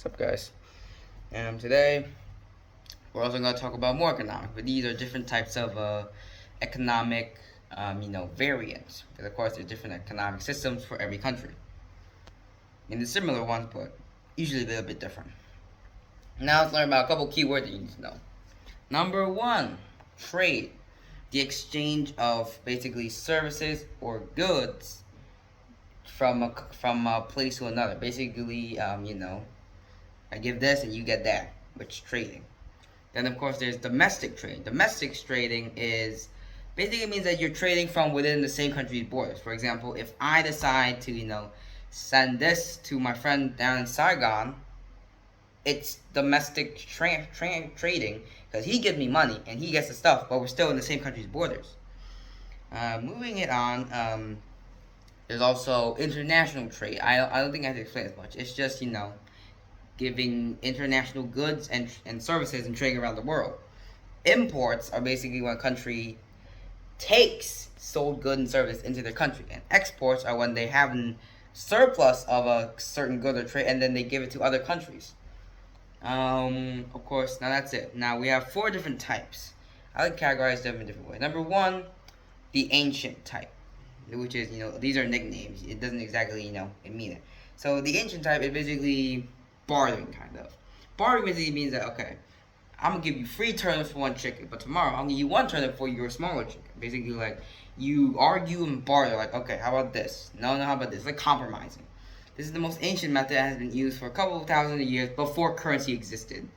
What's up, guys? Today we're also going to talk about more economics, but these are different types of economic, variants. Because of course, there's different economic systems for every country. And there's similar ones, but usually they're a bit different. Now let's learn about a couple keywords that you need to know. Number one, trade, the exchange of basically services or goods from a place to another. Basically, I give this and you get that, which is trading. Then of course there's domestic trade. Domestic trading is basically means that you're trading from within the same country's borders. For example, if I decide to send this to my friend down in Saigon, it's domestic trading because he gives me money and he gets the stuff, but we're still in the same country's borders. Moving it on, there's also international trade. I don't think I have to explain as much. It's just giving international goods and services and trading around the world. Imports are basically when a country takes sold good and service into their country, and exports are when they have a surplus of a certain good or trade and then they give it to other countries. Of course, now that's it. Now we have four different types. I would categorize them in different ways. Number one, the ancient type, which is these are nicknames. It doesn't exactly mean it. So the ancient type is basically bartering, kind of. Bartering basically means that, okay, I'm gonna give you 3 turnips for 1 chicken, but tomorrow I'll give you 1 turnip for your smaller chicken. Basically, like, you argue and barter, like, okay, how about this? No, how about this? Like compromising. This is the most ancient method that has been used for a couple of thousand years before currency existed,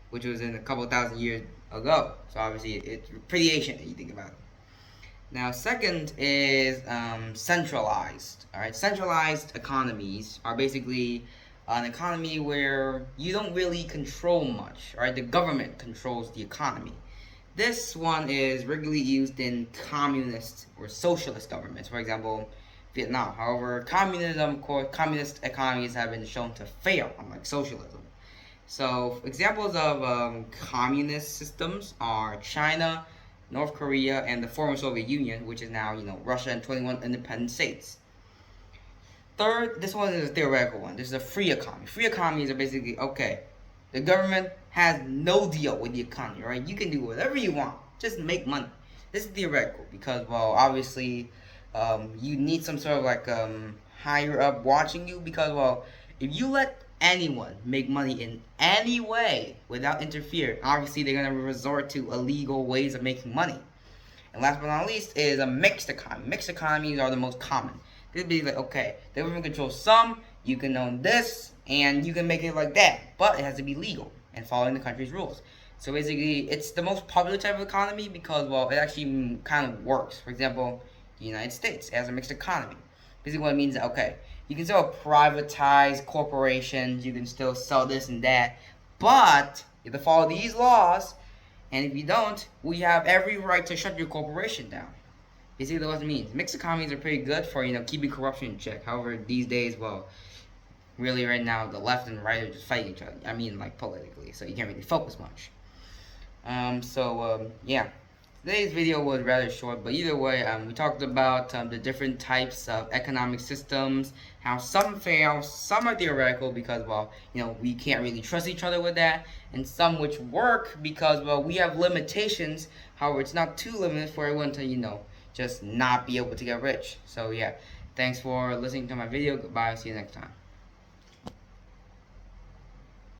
which was in a couple of thousand years ago. So obviously, it's pretty ancient if you think about it. Now, second is centralized. All right, centralized economies are basically an economy where you don't really control much. All right, the government controls the economy. This one is regularly used in communist or socialist governments. For example, Vietnam. However, communist economies have been shown to fail, unlike socialism. So, examples of communist systems are China, North Korea, and the former Soviet Union, which is now, Russia and 21 independent states. Third, this one is a theoretical one. This is a free economy. Free economies are basically, okay, the government has no deal with the economy, right? You can do whatever you want. Just make money. This is theoretical because, well, obviously, you need some sort of higher up watching you because, well, if you let anyone make money in any way without interfering, obviously they're going to resort to illegal ways of making money. And last but not least is a mixed economy. Mixed economies are the most common. This would be like, okay, the government controls some, you can own this, and you can make it like that. But it has to be legal and following the country's rules. So basically, it's the most popular type of economy because, well, it actually kind of works. For example, the United States has a mixed economy. Basically what it means is, okay, you can still privatize corporations, you can still sell this and that, but you have to follow these laws, and if you don't, we have every right to shut your corporation down. Basically what it means. Mixed economies are pretty good for, keeping corruption in check. However, these days, well, really right now, the left and right are just fighting each other. I mean, like, politically, so you can't really focus much. Yeah. Today's video was rather short, but either way, we talked about the different types of economic systems, how some fail, some are theoretical because, well, we can't really trust each other with that, and some which work because, well, we have limitations. However, it's not too limited for everyone to, just not be able to get rich. So, yeah, thanks for listening to my video. Goodbye. See you next time.